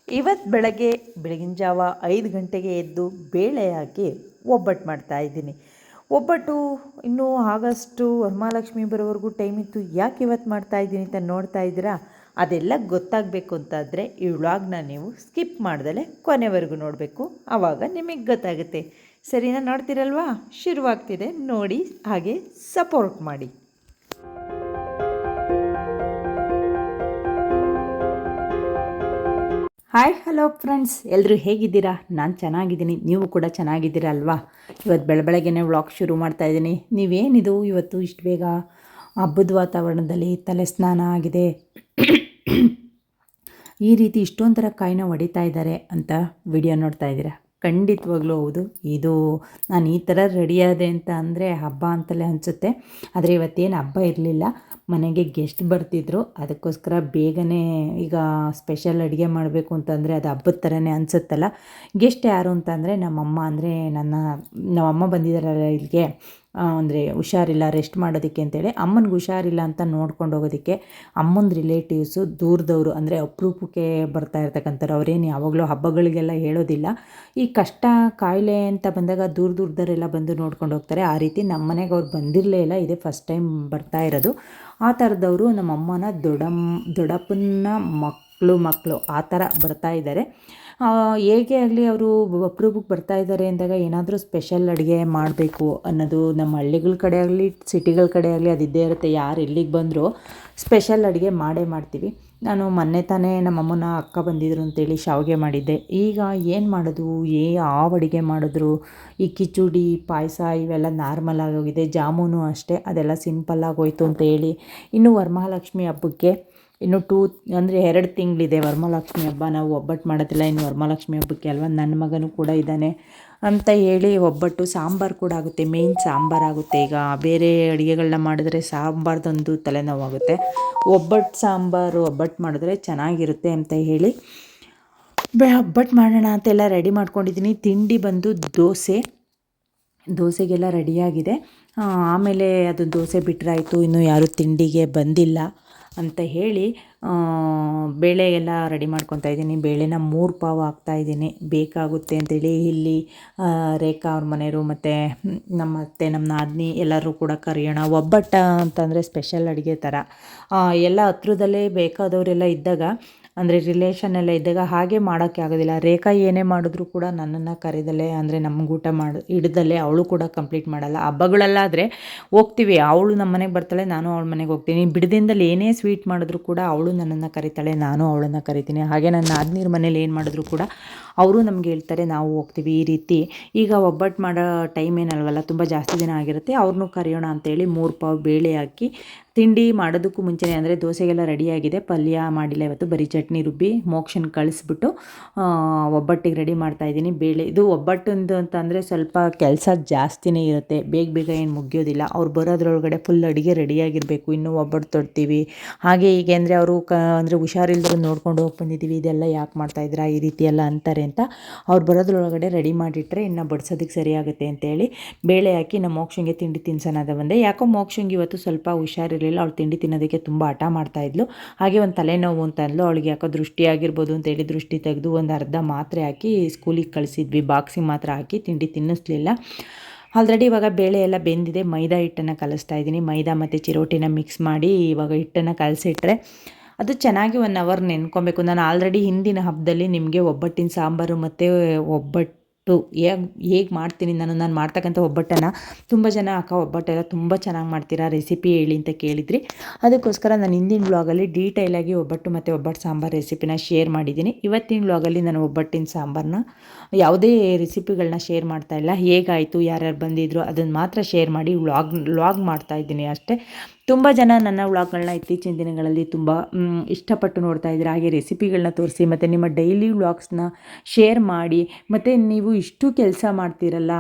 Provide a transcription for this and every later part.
ಇವತ್ತು ಬೆಳಗಿನ ಜಾವ 5 ಗಂಟೆಗೆ ಎದ್ದು ಬೇಳೆ ಹಾಕಿ ಒಬ್ಬಟ್ಟು ಮಾಡ್ತಾಯಿದ್ದೀನಿ. ಒಬ್ಬಟ್ಟು ಇನ್ನೂ ಆಗಸ್ಟು ವರಮಹಾಲಕ್ಷ್ಮಿ ಬರೋವರೆಗೂ ಟೈಮ್ ಇತ್ತು. ಯಾಕೆ ಇವತ್ತು ಮಾಡ್ತಾಯಿದ್ದೀನಿ ಅಂತ ನೋಡ್ತಾ ಇದ್ದೀರಾ? ಅದೆಲ್ಲ ಗೊತ್ತಾಗಬೇಕು ಅಂತಾದರೆ ಈ ವ್ಲಾಗ್ನ ನೀವು ಸ್ಕಿಪ್ ಮಾಡ್ದಲೇ ಕೊನೆವರೆಗೂ ನೋಡಬೇಕು. ಆವಾಗ ನಿಮಗೆ ಗೊತ್ತಾಗುತ್ತೆ. ಸರಿನಾ? ನೋಡ್ತೀರಲ್ವಾ? ಶುರುವಾಗ್ತಿದೆ ನೋಡಿ, ಹಾಗೆ ಸಪೋರ್ಟ್ ಮಾಡಿ. ಹಾಯ್ ಹಲೋ ಫ್ರೆಂಡ್ಸ್, ಎಲ್ಲರೂ ಹೇಗಿದ್ದೀರಾ? ನಾನು ಚೆನ್ನಾಗಿದ್ದೀನಿ, ನೀವು ಕೂಡ ಚೆನ್ನಾಗಿದ್ದೀರಾ ಅಲ್ವಾ? ಇವತ್ತು ಬೆಳಗ್ಗೆನೇ ವ್ಲಾಗ್ ಶುರು ಮಾಡ್ತಾಯಿದ್ದೀನಿ. ನೀವೇನಿದು ಇವತ್ತು ಇಷ್ಟು ಬೇಗ ಹಬ್ಬದ ವಾತಾವರಣದಲ್ಲಿ ತಲೆ ಸ್ನಾನ ಆಗಿದೆ, ಈ ರೀತಿ ಇಷ್ಟೊಂದು ಥರ ಕಾಯಿನ ಹೊಡಿತಾ ಇದ್ದಾರೆ ಅಂತ ವಿಡಿಯೋ ನೋಡ್ತಾ ಇದ್ದೀರಾ? ಖಂಡಿತವಾಗ್ಲೂ ಹೌದು. ಇದು ನಾನು ಈ ಥರ ರೆಡಿಯಾದೆ ಅಂತ ಅಂದರೆ ಹಬ್ಬ ಅಂತಲೇ ಅನಿಸುತ್ತೆ. ಆದರೆ ಇವತ್ತೇನು ಹಬ್ಬ ಇರಲಿಲ್ಲ, ಮನೆಗೆ ಗೆಸ್ಟ್ ಬರ್ತಿದ್ರು. ಅದಕ್ಕೋಸ್ಕರ ಬೇಗನೆ ಈಗ ಸ್ಪೆಷಲ್ ಅಡುಗೆ ಮಾಡಬೇಕು ಅಂತಂದರೆ ಅದು ಹಬ್ಬದ ಥರನೇ ಅನಿಸುತ್ತಲ್ಲ. ಗೆಸ್ಟ್ ಯಾರು ಅಂತಂದರೆ ನಮ್ಮಮ್ಮ. ಅಂದರೆ ನಮ್ಮಮ್ಮ ಬಂದಿದ್ದಾರಲ್ಲ ಇಲ್ಲಿಗೆ, ಅಂದರೆ ಹುಷಾರಿಲ್ಲ, ರೆಸ್ಟ್ ಮಾಡೋದಕ್ಕೆ ಅಂತೇಳಿ. ಅಮ್ಮನಿಗೆ ಹುಷಾರಿಲ್ಲ ಅಂತ ನೋಡ್ಕೊಂಡು ಹೋಗೋದಕ್ಕೆ ಅಮ್ಮನ ರಿಲೇಟಿವ್ಸು ದೂರದವರು, ಅಂದರೆ ಅಪರೂಪಕ್ಕೆ ಬರ್ತಾ ಇರ್ತಕ್ಕಂಥವ್ರು. ಅವರೇನು ಯಾವಾಗಲೂ ಹಬ್ಬಗಳಿಗೆಲ್ಲ ಹೇಳೋದಿಲ್ಲ. ಈ ಕಷ್ಟ ಕಾಯಿಲೆ ಅಂತ ಬಂದಾಗ ದೂರದವರೆಲ್ಲ ಬಂದು ನೋಡ್ಕೊಂಡು ಹೋಗ್ತಾರೆ. ಆ ರೀತಿ ನಮ್ಮ ಮನೆಗೆ ಅವ್ರು ಬಂದಿರಲೇ ಇಲ್ಲ, ಇದೇ ಫಸ್ಟ್ ಟೈಮ್ ಬರ್ತಾ ಇರೋದು. ಆ ಥರದವರು ನಮ್ಮಮ್ಮನ ದೊಡ್ಡಪ್ಪನ ಮಕ್ಕಳು ಆ ಥರ ಬರ್ತಾ ಇದ್ದಾರೆ. ಹೇಗೆ ಆಗಲಿ ಅವರು ಅಪರೂಪಕ್ಕೆ ಬರ್ತಾ ಇದ್ದಾರೆ ಅಂದಾಗ ಏನಾದರೂ ಸ್ಪೆಷಲ್ ಅಡುಗೆ ಮಾಡಬೇಕು ಅನ್ನೋದು ನಮ್ಮ ಹಳ್ಳಿಗಳ ಕಡೆ ಆಗಲಿ ಸಿಟಿಗಳ ಕಡೆ ಆಗಲಿ ಅದಿದ್ದೇ ಇರುತ್ತೆ. ಯಾರು ಎಲ್ಲಿಗೆ ಬಂದರೂ ಸ್ಪೆಷಲ್ ಅಡುಗೆ ಮಾಡೇ ಮಾಡ್ತೀವಿ. ನಾನು ಮೊನ್ನೆ ತಾನೇ ನಮ್ಮಮ್ಮನ ಅಕ್ಕ ಬಂದಿದ್ರು ಅಂತೇಳಿ ಶಾವಿಗೆ ಮಾಡಿದ್ದೆ. ಈಗ ಏನು ಮಾಡೋದು, ಯಾವ ಅಡುಗೆ ಮಾಡಿದ್ರು? ಈ ಕಿಚುಡಿ, ಪಾಯಸ ಇವೆಲ್ಲ ನಾರ್ಮಲ್ ಆಗೋಗಿದೆ. ಜಾಮೂನು ಅಷ್ಟೇ, ಅದೆಲ್ಲ ಸಿಂಪಲ್ ಆಗೋಯ್ತು ಅಂತ ಹೇಳಿ ಇನ್ನು ವರಮಹಾಲಕ್ಷ್ಮಿ ಹಬ್ಬಕ್ಕೆ ಇನ್ನು 2 ತಿಂಗಳಿದೆ ವರಮಹಾಲಕ್ಷ್ಮಿ ಹಬ್ಬ. ನಾವು ಒಬ್ಬಟ್ಟು ಮಾಡೋದಿಲ್ಲ, ಇನ್ನು ವರಮಹಾಲಕ್ಷ್ಮಿ ಹಬ್ಬಕ್ಕೆ ಅಲ್ವಾ. ನನ್ನ ಮಗನೂ ಕೂಡ ಇದ್ದಾನೆ ಅಂತ ಹೇಳಿ ಒಬ್ಬಟ್ಟು ಸಾಂಬಾರು ಕೂಡ ಆಗುತ್ತೆ. ಮೇಯ್ನ್ ಸಾಂಬಾರು ಆಗುತ್ತೆ. ಈಗ ಬೇರೆ ಅಡುಗೆಗಳನ್ನ ಮಾಡಿದ್ರೆ ಸಾಂಬಾರ್ದೊಂದು ತಲೆನೋವಾಗುತ್ತೆ. ಒಬ್ಬಟ್ಟು ಮಾಡಿದ್ರೆ ಚೆನ್ನಾಗಿರುತ್ತೆ ಅಂತ ಹೇಳಿ ಒಬ್ಬಟ್ಟು ಮಾಡೋಣ ಅಂತೆಲ್ಲ ರೆಡಿ ಮಾಡ್ಕೊಂಡಿದ್ದೀನಿ. ತಿಂಡಿ ಬಂದು ದೋಸೆಗೆಲ್ಲ ರೆಡಿಯಾಗಿದೆ. ಆಮೇಲೆ ಅದು ದೋಸೆ ಬಿಟ್ಟರಾಯಿತು, ಇನ್ನೂ ಯಾರೂ ತಿಂಡಿಗೆ ಬಂದಿಲ್ಲ ಅಂತ ಹೇಳಿ ಬೇಳೆ ಎಲ್ಲ ರೆಡಿ ಮಾಡ್ಕೊತಾ ಇದ್ದೀನಿ. ಬೇಳೆನ 3 ಪಾವು ಹಾಕ್ತಾಯಿದ್ದೀನಿ, ಬೇಕಾಗುತ್ತೆ ಅಂತೇಳಿ. ಇಲ್ಲಿ ರೇಖಾ ಅವ್ರ ಮನೆಯವರು ಮತ್ತು ನಮ್ಮ ಅತ್ತೆ, ನಮ್ಮ ನಾದಿನಿ ಎಲ್ಲರೂ ಕೂಡ ಕರೆಯೋಣ. ಒಬ್ಬಟ್ಟು ಅಂತಂದರೆ ಸ್ಪೆಷಲ್ ಅಡುಗೆ ಥರ ಎಲ್ಲ ಹತ್ರದಲ್ಲೇ ಬೇಕಾದವರೆಲ್ಲ ಇದ್ದಾಗ, ಅಂದರೆ ರಿಲೇಷನ್ ಎಲ್ಲ ಇದ್ದಾಗ ಹಾಗೆ ಮಾಡೋಕ್ಕೆ ಆಗೋದಿಲ್ಲ. ರೇಖಾ ಏನೇ ಮಾಡಿದ್ರು ಕೂಡ ನನ್ನನ್ನು ಕರೆದಲ್ಲೇ, ಅಂದರೆ ನಮ್ಗೆ ಊಟ ಹಿಡ್ದಲ್ಲೇ ಅವಳು ಕೂಡ ಕಂಪ್ಲೀಟ್ ಮಾಡಲ್ಲ. ಹಬ್ಬಗಳಲ್ಲಾದರೆ ಹೋಗ್ತೀವಿ, ಅವಳು ನಮ್ಮ ಮನೆಗೆ ಬರ್ತಾಳೆ, ನಾನು ಅವಳ ಮನೆಗೆ ಹೋಗ್ತೀನಿ. ಬಿಡದಿಂದಲ್ಲಿ ಏನೇ ಸ್ವೀಟ್ ಮಾಡಿದ್ರು ಕೂಡ ಅವಳು ನನ್ನನ್ನು ಕರೀತಾಳೆ, ನಾನು ಅವಳನ್ನು ಕರಿತೀನಿ. ಹಾಗೆ ನನ್ನ ನಾದಿನಿರ ಮನೇಲಿ ಏನು ಮಾಡಿದ್ರು ಕೂಡ ಅವರು ನಮ್ಗೆ ಹೇಳ್ತಾರೆ, ನಾವು ಹೋಗ್ತೀವಿ. ಈ ರೀತಿ ಈಗ ಒಬ್ಬಟ್ಟು ಮಾಡೋ ಟೈಮ್ ಏನಲ್ವಲ್ಲ, ತುಂಬ ಜಾಸ್ತಿ ದಿನ ಆಗಿರುತ್ತೆ. ಅವ್ರನ್ನೂ ಕರೆಯೋಣ ಅಂತೇಳಿ 3 ಪಾವು ಬೇಳೆ ಹಾಕಿ, ತಿಂಡಿ ಮಾಡೋದಕ್ಕೂ ಮುಂಚೆನೇ, ಅಂದರೆ ದೋಸೆಗೆಲ್ಲ ರೆಡಿಯಾಗಿದೆ. ಪಲ್ಯ ಮಾಡಿಲ್ಲ ಇವತ್ತು, ಬರೀ ಚಟ್ನಿ ರುಬ್ಬಿ ಮೋಕ್ಷನ್ ಕಳಿಸ್ಬಿಟ್ಟು ಒಬ್ಬಟ್ಟಿಗೆ ರೆಡಿ ಮಾಡ್ತಾಯಿದ್ದೀನಿ. ಇದು ಒಬ್ಬಟ್ಟಂದು ಅಂತಂದರೆ ಸ್ವಲ್ಪ ಕೆಲಸ ಜಾಸ್ತಿನೇ ಇರುತ್ತೆ, ಬೇಗ ಏನು ಮುಗಿಯೋದಿಲ್ಲ. ಅವ್ರು ಬರೋದ್ರೊಳಗಡೆ ಫುಲ್ ಅಡುಗೆ ರೆಡಿಯಾಗಿರಬೇಕು. ಇನ್ನೂ ಒಬ್ಬಟ್ಟು ತೊಡ್ತೀವಿ, ಹಾಗೆ ಹೀಗೆ. ಅಂದರೆ ಅವರು ಅಂದರೆ ಹುಷಾರಿಲ್ಲದ್ರು ನೋಡ್ಕೊಂಡು ಹೋಗಿ ಬಂದಿದ್ದೀವಿ, ಇದೆಲ್ಲ ಯಾಕೆ ಮಾಡ್ತಾಯಿದ್ದೀರಾ ಈ ರೀತಿ ಎಲ್ಲ ಅಂತಾರೆ ಅಂತ. ಅವ್ರು ಬರೋದ್ರೊಳಗಡೆ ರೆಡಿ ಮಾಡಿಟ್ರೆ ಇನ್ನು ಬಡಿಸೋದಕ್ಕೆ ಸರಿಯಾಗುತ್ತೆ ಅಂತೇಳಿ ಬೇಳೆ ಹಾಕಿ ನಮ್ಮ ಮೋಕ್ಷಂಗೆ ತಿಂಡಿ ತಿನ್ಸೋಣದ ಬಂದೆ. ಯಾಕೋ ಮೋಕ್ಷಂಗೆ ಇವತ್ತು ಸ್ವಲ್ಪ ಹುಷಾರಿರಲಿಲ್ಲ. ಅವಳು ತಿಂಡಿ ತಿನ್ನೋದಕ್ಕೆ ತುಂಬ ಹಠ ಮಾಡ್ತಾಯಿದ್ಲು. ಹಾಗೆ ಒಂದು ತಲೆನೋವು ಅಂತ ಅಂದ್ಲು. ಅವಳಿಗೆ ಯಾಕೋ ದೃಷ್ಟಿ ಆಗಿರ್ಬೋದು ಅಂತೇಳಿ ದೃಷ್ಟಿ ತೆಗೆದು ಒಂದು ಅರ್ಧ ಮಾತ್ರೆ ಹಾಕಿ ಸ್ಕೂಲಿಗೆ ಕಳಿಸಿದ್ವಿ. ಬಾಕ್ಸಿಗೆ ಮಾತ್ರ ಹಾಕಿ ತಿಂಡಿ ತಿನ್ನಿಸ್ಲಿಲ್ಲ. ಆಲ್ರೆಡಿ ಇವಾಗ ಬೇಳೆ ಎಲ್ಲ ಬೆಂದಿದೆ. ಮೈದಾ ಹಿಟ್ಟನ್ನು ಕಲಿಸ್ತಾ ಇದ್ದೀನಿ. ಮೈದಾ ಮತ್ತು ಚಿರೋಟಿನ ಮಿಕ್ಸ್ ಮಾಡಿ ಇವಾಗ ಹಿಟ್ಟನ್ನು ಕಲಸಿಟ್ರೆ ಅದು ಚೆನ್ನಾಗಿ 1 ಅವರ್ ನೆನ್ಕೊಬೇಕು. ನಾನು ಆಲ್ರೆಡಿ ಹಿಂದಿನ ಹಬ್ಬದಲ್ಲಿ ನಿಮಗೆ ಒಬ್ಬಟ್ಟಿನ ಸಾಂಬಾರು ಮತ್ತು ಒಬ್ಬಟ್ಟು ಹೇಗೆ ಮಾಡ್ತೀನಿ ನಾನು ಮಾಡ್ತಕ್ಕಂಥ ಒಬ್ಬಟ್ಟನ್ನು ತುಂಬ ಜನ ಅಕ್ಕ ಒಬ್ಬಟ್ಟೆಲ್ಲ ತುಂಬ ಚೆನ್ನಾಗಿ ಮಾಡ್ತೀರಾ, ರೆಸಿಪಿ ಹೇಳಿ ಅಂತ ಕೇಳಿದ್ರಿ. ಅದಕ್ಕೋಸ್ಕರ ನಾನು ಹಿಂದಿನ ವ್ಲಾಗಲ್ಲಿ ಡೀಟೇಲಾಗಿ ಒಬ್ಬಟ್ಟು ಮತ್ತು ಒಬ್ಬಟ್ಟು ಸಾಂಬಾರು ರೆಸಿಪಿನ ಶೇರ್ ಮಾಡಿದ್ದೀನಿ. ಇವತ್ತಿನ ವ್ಲಾಗಲ್ಲಿ ನಾನು ಒಬ್ಬಟ್ಟಿನ ಸಾಂಬಾರನ್ನ ಯಾವುದೇ ರೆಸಿಪಿಗಳನ್ನ ಶೇರ್ ಮಾಡ್ತಾಯಿಲ್ಲ. ಹೇಗಾಯಿತು, ಯಾರ್ಯಾರು ಬಂದಿದ್ರು ಅದನ್ನು ಮಾತ್ರ ಶೇರ್ ಮಾಡಿ ವ್ಲಾಗ್ ಮಾಡ್ತಾಯಿದ್ದೀನಿ ಅಷ್ಟೇ. ತುಂಬ ಜನ ನನ್ನ ವ್ಲಾಗ್ಗಳನ್ನ ಇತ್ತೀಚಿನ ದಿನಗಳಲ್ಲಿ ತುಂಬ ಇಷ್ಟಪಟ್ಟು ನೋಡ್ತಾ ಇದ್ದೀರಾ. ಹಾಗೆ ರೆಸಿಪಿಗಳನ್ನ ತೋರಿಸಿ ಮತ್ತು ನಿಮ್ಮ ಡೈಲಿ ವ್ಲಾಗ್ಸ್ನ ಶೇರ್ ಮಾಡಿ. ಮತ್ತು ನೀವು ಎಷ್ಟು ಕೆಲಸ ಮಾಡ್ತಿರಲ್ಲ,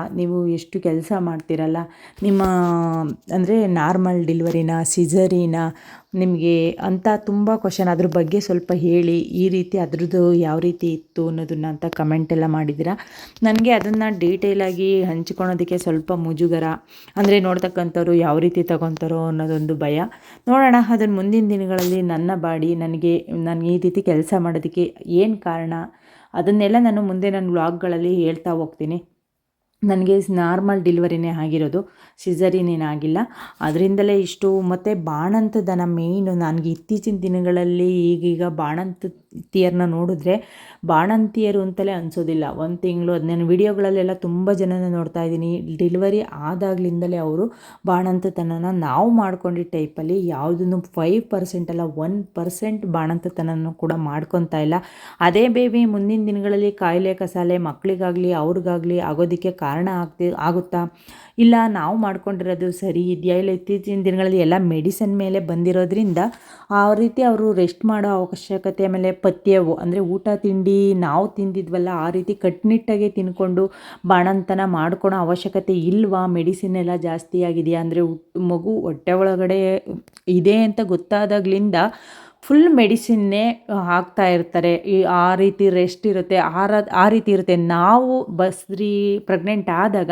ನಿಮ್ಮ ಅಂದರೆ ನಾರ್ಮಲ್ ಡೆಲಿವರಿನ, ಸಿಸರಿನ, ನಿಮಗೆ ಅಂತ ತುಂಬ ಕ್ವಶನ್ ಅದ್ರ ಬಗ್ಗೆ ಸ್ವಲ್ಪ ಹೇಳಿ, ಈ ರೀತಿ ಅದ್ರದ್ದು ಯಾವ ರೀತಿ ಇತ್ತು ಅನ್ನೋದನ್ನು ಅಂತ ಕಮೆಂಟೆಲ್ಲ ಮಾಡಿದ್ದೀರಾ. ನನಗೆ ಅದನ್ನು ಡೀಟೇಲಾಗಿ ಹಂಚ್ಕೊಳೋದಕ್ಕೆ ಸ್ವಲ್ಪ ಮುಜುಗರ, ಅಂದರೆ ನೋಡ್ತಕ್ಕಂಥವ್ರು ಯಾವ ರೀತಿ ತಗೊತಾರೋ ಅನ್ನೋದೊಂದು ಭಯ. ನೋಡೋಣ ಅದನ್ನು ಮುಂದಿನ ದಿನಗಳಲ್ಲಿ ನನ್ನ ಬಾಡಿ ನನಗೆ ಈ ರೀತಿ ಕೆಲಸ ಮಾಡೋದಕ್ಕೆ ಏನು ಕಾರಣ ಅದನ್ನೆಲ್ಲ ನಾನು ಮುಂದೆ ನನ್ನ ವ್ಲಾಗ್ಗಳಲ್ಲಿ ಹೇಳ್ತಾ ಹೋಗ್ತೀನಿ. ನನಗೆ ನಾರ್ಮಲ್ ಡೆಲಿವರಿನೇ ಆಗಿರೋದು, ಸಿಸರಿನ್ ಏನಾಗಿಲ್ಲ. ಅದರಿಂದಲೇ ಇಷ್ಟು. ಮತ್ತು ಬಾಣಂತದನ ಮೇಯ್ನು ನನಗೆ ಇತ್ತೀಚಿನ ದಿನಗಳಲ್ಲಿ ಈಗೀಗ ಬಾಣಂತಿಯರನ್ನ ನೋಡಿದ್ರೆ ಬಾಣಂತಿಯರು ಅಂತಲೇ ಅನಿಸೋದಿಲ್ಲ. 1 ತಿಂಗಳು ಅದು ನಾನು ವಿಡಿಯೋಗಳಲ್ಲೆಲ್ಲ ತುಂಬ ಜನನ ನೋಡ್ತಾ ಇದ್ದೀನಿ. ಡೆಲಿವರಿ ಆದಾಗ್ಲಿಂದಲೇ ಅವರು ಬಾಣಂತತನನ ನಾವು ಮಾಡ್ಕೊಂಡಿದ್ದ ಟೈಪಲ್ಲಿ ಯಾವುದನ್ನು 5% ಅಲ್ಲ 1% ಬಾಣಂತತನನೂ ಕೂಡ ಮಾಡ್ಕೊತಾ ಇಲ್ಲ. ಅದೇ ಬೇಬಿ ಮುಂದಿನ ದಿನಗಳಲ್ಲಿ ಕಾಯಿಲೆ ಕಸಾಲೆ ಮಕ್ಕಳಿಗಾಗಲಿ ಅವ್ರಿಗಾಗಲಿ ಆಗೋದಕ್ಕೆ ಕಾರಣ ಆಗುತ್ತಾ, ಇಲ್ಲ ನಾವು ಮಾಡ್ಕೊಂಡಿರೋದು ಸರಿ ಇದೆಯಾ, ಇಲ್ಲ ಇತ್ತೀಚಿನ ದಿನಗಳಲ್ಲಿ ಎಲ್ಲ ಮೆಡಿಸನ್ ಮೇಲೆ ಬಂದಿರೋದ್ರಿಂದ ಆ ರೀತಿ ಅವರು ರೆಸ್ಟ್ ಮಾಡೋ ಅವಶ್ಯಕತೆ, ಆಮೇಲೆ ಪಥ್ಯವು ಅಂದರೆ ಊಟ ತಿಂಡಿ ನಾವು ತಿಂದಿದ್ವಲ್ಲ ಆ ರೀತಿ ಕಟ್ಟುನಿಟ್ಟಾಗಿ ತಿನ್ಕೊಂಡು ಬಾಣಂತನ ಮಾಡ್ಕೊಳೋ ಅವಶ್ಯಕತೆ ಇಲ್ವಾ, ಮೆಡಿಸಿನ್ ಎಲ್ಲ ಜಾಸ್ತಿ ಆಗಿದೆಯಾ, ಅಂದರೆ ಮಗು ಹೊಟ್ಟೆ ಒಳಗಡೆ ಇದೆ ಅಂತ ಗೊತ್ತಾದಾಗಲಿಂದ ಫುಲ್ ಮೆಡಿಸಿನ್ನೇ ಹಾಕ್ತಾ ಇರ್ತಾರೆ. ಆ ರೀತಿ ರೆಸ್ಟ್ ಇರುತ್ತೆ, ಆ ರೀತಿ ಇರುತ್ತೆ. ನಾವು ಪ್ರೆಗ್ನೆಂಟ್ ಆದಾಗ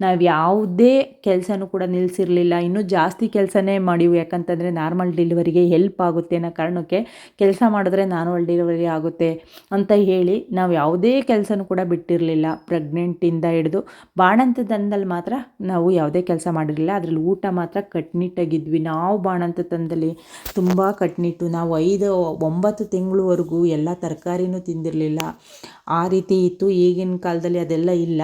ನಾವು ಯಾವುದೇ ಕೆಲಸನೂ ಕೂಡ ನಿಲ್ಲಿಸಿರಲಿಲ್ಲ, ಇನ್ನೂ ಜಾಸ್ತಿ ಕೆಲಸನೇ ಮಾಡಿವು. ಯಾಕಂತಂದರೆ ನಾರ್ಮಲ್ ಡೆಲಿವರಿಗೆ ಹೆಲ್ಪ್ ಆಗುತ್ತೆ ಅನ್ನೋ ಕಾರಣಕ್ಕೆ ಕೆಲಸ ಮಾಡಿದ್ರೆ ನಾರ್ಮಲ್ ಡೆಲಿವರಿ ಆಗುತ್ತೆ ಅಂತ ಹೇಳಿ ನಾವು ಯಾವುದೇ ಕೆಲಸನೂ ಕೂಡ ಬಿಟ್ಟಿರಲಿಲ್ಲ. ಪ್ರೆಗ್ನೆಂಟಿಂದ ಹಿಡಿದು ಬಾಣಂತನದಲ್ಲಿ ಮಾತ್ರ ನಾವು ಯಾವುದೇ ಕೆಲಸ ಮಾಡಿರಲಿಲ್ಲ. ಅದರಲ್ಲಿ ಊಟ ಮಾತ್ರ ಕಟ್ಟುನಿಟ್ಟಾಗಿದ್ವಿ. ನಾವು ಬಾಣಂತನದಲ್ಲಿ ತುಂಬ ಕಟ್ಟುನಿಟ್ಟು, ನಾವು 5-9 ತಿಂಗಳವರೆಗೂ ಎಲ್ಲ ತರಕಾರಿನೂ ತಿಂದಿರಲಿಲ್ಲ. ಆ ರೀತಿ ಇತ್ತು. ಈಗಿನ ಕಾಲದಲ್ಲಿ ಅದೆಲ್ಲ ಇಲ್ಲ.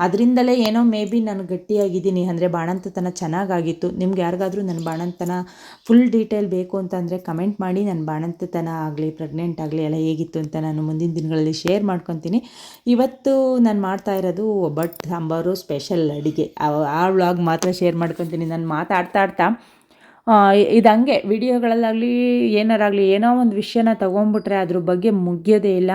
ಅದರಿಂದಲೇ ಏನೋ ಮೇ ಬಿ ನಾನು ಗಟ್ಟಿಯಾಗಿದ್ದೀನಿ, ಅಂದರೆ ಬಾಣಂತನ ಚೆನ್ನಾಗಾಗಿತ್ತು. ನಿಮ್ಗೆ ಯಾರಿಗಾದ್ರೂ ನನ್ನ ಬಾಣಂತನ ಫುಲ್ ಡೀಟೇಲ್ ಬೇಕು ಅಂತಂದರೆ ಕಮೆಂಟ್ ಮಾಡಿ. ನನ್ನ ಬಾಣಂತನ ಆಗಲಿ ಪ್ರೆಗ್ನೆಂಟ್ ಆಗಲಿ ಎಲ್ಲ ಹೇಗಿತ್ತು ಅಂತ ನಾನು ಮುಂದಿನ ದಿನಗಳಲ್ಲಿ ಶೇರ್ ಮಾಡ್ಕೊತೀನಿ. ಇವತ್ತು ನಾನು ಮಾಡ್ತಾ ಇರೋದು ಒಬ್ಬಟ್ಟು ಸಾಂಬಾರು ಸ್ಪೆಷಲ್ ಅಡುಗೆ. ಆ ವ್ಲಾಗ್ ಮಾತ್ರ ಶೇರ್ ಮಾಡ್ಕೊತೀನಿ. ನಾನು ಮಾತಾಡ್ತಾ ಇದು ಹಂಗೆ ವಿಡಿಯೋಗಳಲ್ಲಾಗಲಿ ಏನಾರಾಗಲಿ ಏನೋ ಒಂದು ವಿಷಯನ ತೊಗೊಂಡ್ಬಿಟ್ರೆ ಅದ್ರ ಬಗ್ಗೆ ಮುಗಿಯೋದೇ ಇಲ್ಲ.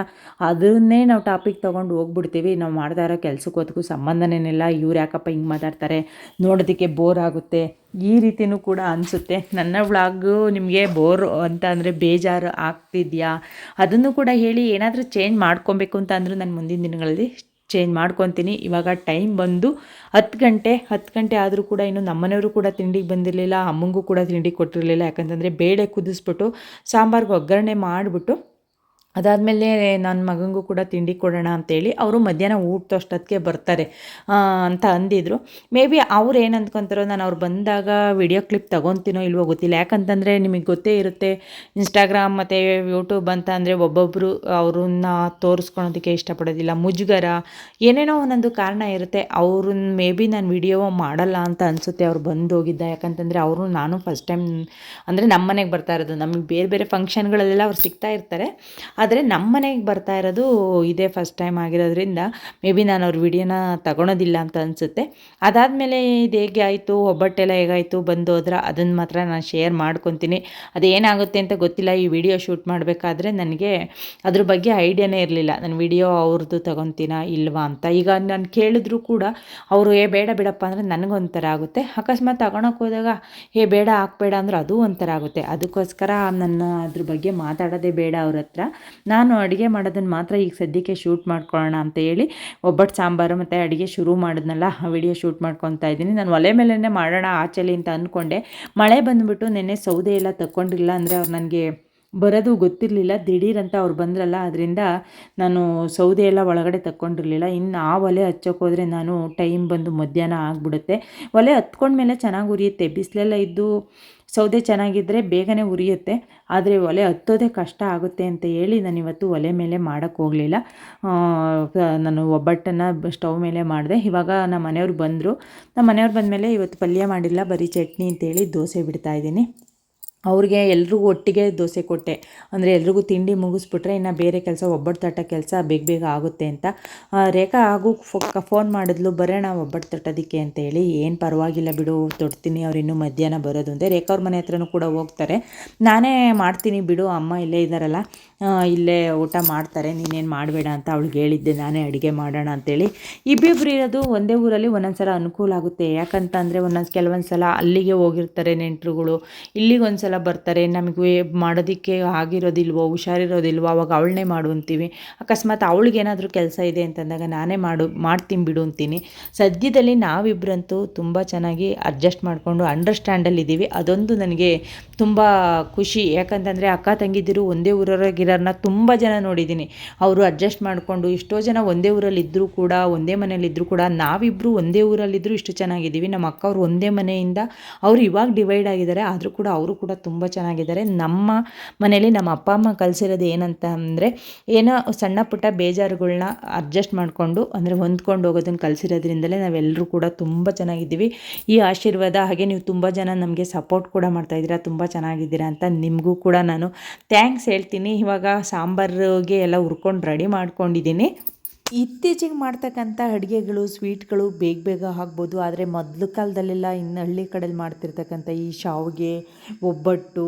ಅದನ್ನೇ ನಾವು ಟಾಪಿಕ್ ತೊಗೊಂಡು ಹೋಗ್ಬಿಡ್ತೀವಿ. ನಾವು ಮಾಡ್ತಾ ಇರೋ ಕೆಲಸಕ್ಕೂ ಅದಕ್ಕೂ ಸಂಬಂಧನೇನಿಲ್ಲ. ಇವ್ರು ಯಾಕಪ್ಪ ಹಿಂಗೆ ಮಾತಾಡ್ತಾರೆ, ನೋಡೋದಕ್ಕೆ ಬೋರ್ ಆಗುತ್ತೆ, ಈ ರೀತಿಯೂ ಕೂಡ ಅನಿಸುತ್ತೆ. ನನ್ನ ವ್ಲಾಗು ನಿಮಗೆ ಬೋರ್ ಅಂತ ಅಂದರೆ ಬೇಜಾರು ಆಗ್ತಿದೆಯಾ ಅದನ್ನು ಕೂಡ ಹೇಳಿ. ಏನಾದರೂ ಚೇಂಜ್ ಮಾಡ್ಕೊಬೇಕು ಅಂತ ಅಂದರೂ ನಾನು ಮುಂದಿನ ದಿನಗಳಲ್ಲಿ ಚೇಂಜ್ ಮಾಡ್ಕೊತೀನಿ. ಇವಾಗ ಟೈಮ್ ಬಂದು 10 ಗಂಟೆ ಆದರೂ ಕೂಡ ಇನ್ನು ನಮ್ಮನೆಯವರು ಕೂಡ ತಿಂಡಿಗೆ ಬಂದಿರಲಿಲ್ಲ, ಅಮ್ಮಂಗೂ ಕೂಡ ತಿಂಡಿ ಕೊಟ್ಟಿರಲಿಲ್ಲ. ಯಾಕಂತಂದರೆ ಬೇಳೆ ಕುದಿಸ್ಬಿಟ್ಟು ಸಾಂಬಾರ್ಗೆ ಒಗ್ಗರಣೆ ಮಾಡಿಬಿಟ್ಟು ಅದಾದಮೇಲೆ ನನ್ನ ಮಗನಿಗೂ ಕೂಡ ತಿಂಡಿ ಕೊಡೋಣ ಅಂತೇಳಿ ಅವರು ಮಧ್ಯಾಹ್ನ ಊಟದಷ್ಟೊತ್ತಿಗೆ ಬರ್ತಾರೆ ಅಂತ ಅಂದಿದ್ರು. ಮೇ ಬಿ ಅವ್ರು ಏನು ಅಂದ್ಕೊತಾರೋ, ನಾನು ಅವ್ರು ಬಂದಾಗ ವಿಡಿಯೋ ಕ್ಲಿಪ್ ತೊಗೊತೀನೋ ಇಲ್ವೋ ಗೊತ್ತಿಲ್ಲ. ಯಾಕಂತಂದರೆ ನಿಮಗೆ ಗೊತ್ತೇ ಇರುತ್ತೆ, ಇನ್ಸ್ಟಾಗ್ರಾಮ್ ಮತ್ತು ಯೂಟ್ಯೂಬ್ ಅಂತ ಅಂದರೆ ಒಬ್ಬೊಬ್ಬರು ಅವ್ರನ್ನ ತೋರಿಸ್ಕೊಳೋದಕ್ಕೆ ಇಷ್ಟಪಡೋದಿಲ್ಲ, ಮುಜುಗರ, ಏನೇನೋ ಒಂದೊಂದು ಕಾರಣ ಇರುತ್ತೆ. ಅವ್ರನ್ನ ಮೇ ಬಿ ನಾನು ವಿಡಿಯೋ ಮಾಡಲ್ಲ ಅಂತ ಅನಿಸುತ್ತೆ. ಅವ್ರು ಬಂದೋಗಿದ್ದ, ಯಾಕಂತಂದರೆ ಅವರು ನಾನು ಫಸ್ಟ್ ಟೈಮ್ ಅಂದರೆ ನಮ್ಮ ಮನೆಗೆ ಬರ್ತಾ ಇರೋದು. ನಮಗೆ ಬೇರೆ ಬೇರೆ ಫಂಕ್ಷನ್ಗಳಲ್ಲೆಲ್ಲ ಅವ್ರು ಸಿಗ್ತಾ ಇರ್ತಾರೆ, ಆದರೆ ನಮ್ಮ ಮನೆಗೆ ಬರ್ತಾ ಇರೋದು ಇದೇ ಫಸ್ಟ್ ಟೈಮ್ ಆಗಿರೋದ್ರಿಂದ ಮೇ ಬಿ ನಾನು ಅವ್ರ ವಿಡಿಯೋನ ತಗೊಳೋದಿಲ್ಲ ಅಂತ ಅನಿಸುತ್ತೆ. ಅದಾದಮೇಲೆ ಇದು ಹೇಗೆ ಆಯಿತು, ಒಬ್ಬಟ್ಟೆಲ್ಲ ಹೇಗಾಯಿತು ಬಂದೋದ್ರ ಅದನ್ನು ಮಾತ್ರ ನಾನು ಶೇರ್ ಮಾಡ್ಕೊತೀನಿ. ಅದೇನಾಗುತ್ತೆ ಅಂತ ಗೊತ್ತಿಲ್ಲ. ಈ ವಿಡಿಯೋ ಶೂಟ್ ಮಾಡಬೇಕಾದ್ರೆ ನನಗೆ ಅದ್ರ ಬಗ್ಗೆ ಐಡಿಯಾನೇ ಇರಲಿಲ್ಲ. ನಾನು ವಿಡಿಯೋ ಅವ್ರದ್ದು ತಗೊತೀನಾ ಇಲ್ವಾ ಅಂತ. ಈಗ ನಾನು ಕೇಳಿದ್ರು ಕೂಡ ಅವರು ಬೇಡ ಬಿಡಪ್ಪ ಅಂದರೆ ನನಗೊಂಥರ ಆಗುತ್ತೆ. ಅಕಸ್ಮಾತ್ ತಗೊಳಕ್ಕೆ ಹೋದಾಗ ಬೇಡ ಹಾಕಬೇಡ ಅಂದ್ರೆ ಅದು ಒಂಥರ ಆಗುತ್ತೆ. ಅದಕ್ಕೋಸ್ಕರ ನನ್ನ ಅದ್ರ ಬಗ್ಗೆ ಮಾತಾಡೋದೇ ಬೇಡ ಅವ್ರ ಹತ್ರ. ನಾನು ಅಡುಗೆ ಮಾಡೋದನ್ನು ಮಾತ್ರ ಈಗ ಸದ್ಯಕ್ಕೆ ಶೂಟ್ ಮಾಡ್ಕೊಳ್ಳೋಣ ಅಂತ ಹೇಳಿ ಒಬ್ಬಟ್ಟು ಸಾಂಬಾರು ಮತ್ತು ಅಡುಗೆ ಶುರು ಮಾಡಿದ್ನಲ್ಲ ಆ ವಿಡಿಯೋ ಶೂಟ್ ಮಾಡ್ಕೊತಾ ಇದ್ದೀನಿ. ನಾನು ಒಲೆ ಮೇಲೇ ಮಾಡೋಣ ಆಚೆಲಿ ಅಂತ ಅಂದ್ಕೊಂಡೆ. ಮಳೆ ಬಂದುಬಿಟ್ಟು ನೆನ್ನೆ ಸೌದೆ ಎಲ್ಲ ತಗೊಂಡಿಲ್ಲ, ಅಂದರೆ ಅವ್ರು ನನಗೆ ಬರೋದು ಗೊತ್ತಿರಲಿಲ್ಲ. ದಿಢೀರಂತ ಅವ್ರು ಬಂದ್ರಲ್ಲ, ಅದರಿಂದ ನಾನು ಸೌದೆ ಎಲ್ಲ ಒಳಗಡೆ ತಗೊಂಡಿರಲಿಲ್ಲ. ಇನ್ನು ಆ ಒಲೆ ಹಚ್ಚೋಕೆ ಹೋದರೆ ನಾನು ಟೈಮ್ ಬಂದು ಮಧ್ಯಾಹ್ನ ಆಗಿಬಿಡುತ್ತೆ. ಒಲೆ ಹತ್ಕೊಂಡ್ಮೇಲೆ ಚೆನ್ನಾಗಿ ಉರಿಯುತ್ತೆ. ಬಿಸಿಲೆಲ್ಲ ಇದ್ದು ಸೌದೆ ಚೆನ್ನಾಗಿದ್ದರೆ ಬೇಗನೆ ಉರಿಯುತ್ತೆ. ಆದರೆ ಒಲೆ ಹತ್ತೋದೇ ಕಷ್ಟ ಆಗುತ್ತೆ ಅಂತ ಹೇಳಿ ನಾನು ಇವತ್ತು ಒಲೆ ಮೇಲೆ ಮಾಡೋಕ್ಕೆ ಹೋಗಲಿಲ್ಲ. ನಾನು ಒಬ್ಬಟ್ಟನ್ನು ಸ್ಟವ್ ಮೇಲೆ ಮಾಡಿದೆ. ಇವಾಗ ನಮ್ಮ ಮನೆಯವ್ರು ಬಂದರು. ನಮ್ಮ ಮನೆಯವ್ರು ಬಂದಮೇಲೆ ಇವತ್ತು ಪಲ್ಯ ಮಾಡಿಲ್ಲ, ಬರೀ ಚಟ್ನಿ ಅಂತೇಳಿ ದೋಸೆ ಬಿಡ್ತಾಯಿದ್ದೀನಿ. ಅವ್ರಿಗೆ ಎಲ್ರಿಗೂ ಒಟ್ಟಿಗೆ ದೋಸೆ ಕೊಟ್ಟೆ, ಅಂದರೆ ಎಲ್ರಿಗೂ ತಿಂಡಿ ಮುಗಿಸ್ಬಿಟ್ರೆ ಇನ್ನು ಬೇರೆ ಕೆಲಸ ಒಬ್ಬಟ್ಟು ತಟ್ಟೋ ಕೆಲಸ ಬೇಗ ಆಗುತ್ತೆ ಅಂತ. ರೇಖಾ ಫೋನ್ ಮಾಡಿದ್ಲು, ಬರೋಣ ಒಬ್ಬಟ್ಟು ತಟ್ಟೋದಕ್ಕೆ ಅಂತೇಳಿ. ಏನು ಪರವಾಗಿಲ್ಲ ಬಿಡು ತೊಡ್ತೀನಿ, ಅವ್ರು ಇನ್ನೂ ಮಧ್ಯಾಹ್ನ ಬರೋದು ಅಂತೆ. ರೇಖಾ ಅವ್ರ ಮನೆ ಹತ್ರನೂ ಕೂಡ ಹೋಗ್ತಾರೆ. ನಾನೇ ಮಾಡ್ತೀನಿ ಬಿಡು, ಅಮ್ಮ ಇಲ್ಲೇ ಇದ್ದಾರಲ್ಲ ಇಲ್ಲೇ ಊಟ ಮಾಡ್ತಾರೆ, ನೀನೇನು ಮಾಡಬೇಡ ಅಂತ ಅವಳಿಗೆ ಹೇಳಿದ್ದೆ, ನಾನೇ ಅಡುಗೆ ಮಾಡೋಣ ಅಂತೇಳಿ. ಇಬ್ಬಿಬ್ರು ಇರೋದು ಒಂದೇ ಊರಲ್ಲಿ ಒಂದೊಂದು ಸಲ ಅನುಕೂಲ ಆಗುತ್ತೆ. ಯಾಕಂತಂದರೆ ಕೆಲವೊಂದು ಸಲ ಅಲ್ಲಿಗೆ ಹೋಗಿರ್ತಾರೆ ನೆಂಟರುಗಳು, ಇಲ್ಲಿಗೆ ಒಂದು ಸಲ ಬರ್ತಾರೆ, ನಮಗೆ ಮಾಡೋದಕ್ಕೆ ಆಗಿರೋದಿಲ್ವೋ ಹುಷಾರಿರೋದಿಲ್ವೋ ಅವಾಗ ಅವಳನ್ನೇ ಮಾಡು ಅಂತೀವಿ. ಅಕಸ್ಮಾತ್ ಅವಳಿಗೇನಾದರೂ ಕೆಲಸ ಇದೆ ಅಂತಂದಾಗ ನಾನೇ ಮಾಡ್ತೀನಿ ಬಿಡು ಅಂತೀನಿ. ಸದ್ಯದಲ್ಲಿ ನಾವಿಬ್ಬರಂತೂ ತುಂಬ ಚೆನ್ನಾಗಿ ಅಡ್ಜಸ್ಟ್ ಮಾಡಿಕೊಂಡು ಅಂಡರ್ಸ್ಟ್ಯಾಂಡಲ್ಲಿದ್ದೀವಿ. ಅದೊಂದು ನನಗೆ ತುಂಬ ಖುಷಿ. ಯಾಕಂತಂದರೆ ಅಕ್ಕ ತಂಗಿದಿರು ಒಂದೇ ಊರವರಾಗಿರೋರನ್ನ ತುಂಬ ಜನ ನೋಡಿದ್ದೀನಿ. ಅವರು ಅಡ್ಜಸ್ಟ್ ಮಾಡಿಕೊಂಡು ಎಷ್ಟೋ ಜನ ಒಂದೇ ಊರಲ್ಲಿದ್ದರೂ ಕೂಡ, ಒಂದೇ ಮನೇಲಿದ್ದರೂ ಕೂಡ, ನಾವಿಬ್ಬರು ಒಂದೇ ಊರಲ್ಲಿದ್ದರೂ ಇಷ್ಟು ಚೆನ್ನಾಗಿದ್ದೀವಿ. ನಮ್ಮ ಅಕ್ಕ ಅವರು ಒಂದೇ ಮನೆಯಿಂದ ಅವರು ಇವಾಗ ಡಿವೈಡ್ ಆಗಿದ್ದಾರೆ, ಆದರೂ ಕೂಡ ಅವರು ಕೂಡ ತುಂಬ ಚೆನ್ನಾಗಿದ್ದಾರೆ. ನಮ್ಮ ಮನೇಲಿ ನಮ್ಮ ಅಪ್ಪ ಅಮ್ಮ ಕಲಿಸಿರೋದು ಏನಂತ ಅಂದರೆ, ಏನೋ ಸಣ್ಣ ಪುಟ್ಟ ಬೇಜಾರುಗಳನ್ನ ಅಡ್ಜಸ್ಟ್ ಮಾಡಿಕೊಂಡು ಅಂದರೆ ಹೊಂದ್ಕೊಂಡು ಹೋಗೋದನ್ನು ಕಲಿಸಿರೋದ್ರಿಂದಲೇ ನಾವೆಲ್ಲರೂ ಕೂಡ ತುಂಬ ಚೆನ್ನಾಗಿದ್ದೀವಿ. ಈ ಆಶೀರ್ವಾದ ಹಾಗೆ ನೀವು ತುಂಬ ಜನ ನಮಗೆ ಸಪೋರ್ಟ್ ಕೂಡ ಮಾಡ್ತಾಯಿದ್ದೀರಾ, ತುಂಬ ಚೆನ್ನಾಗಿದ್ದೀರಾ ಅಂತ ನಿಮಗೂ ಕೂಡ ನಾನು ಥ್ಯಾಂಕ್ಸ್ ಹೇಳ್ತೀನಿ. ಇವಾಗ ಸಾಂಬಾರಿಗೆ ಎಲ್ಲ ಹುರ್ಕೊಂಡು ರೆಡಿ ಮಾಡ್ಕೊಂಡಿದ್ದೀನಿ. ಇತ್ತೀಚೆಗೆ ಮಾಡ್ತಕ್ಕಂಥ ಅಡುಗೆಗಳು, ಸ್ವೀಟ್ಗಳು ಬೇಗ ಬೇಗ ಆಗ್ಬೋದು. ಆದರೆ ಮೊದಲು ಕಾಲದಲ್ಲೆಲ್ಲ ಇನ್ನು ಹಳ್ಳಿ ಕಡೆಯಲ್ಲಿ ಮಾಡ್ತಿರ್ತಕ್ಕಂಥ ಈ ಶಾವಿಗೆ, ಒಬ್ಬಟ್ಟು,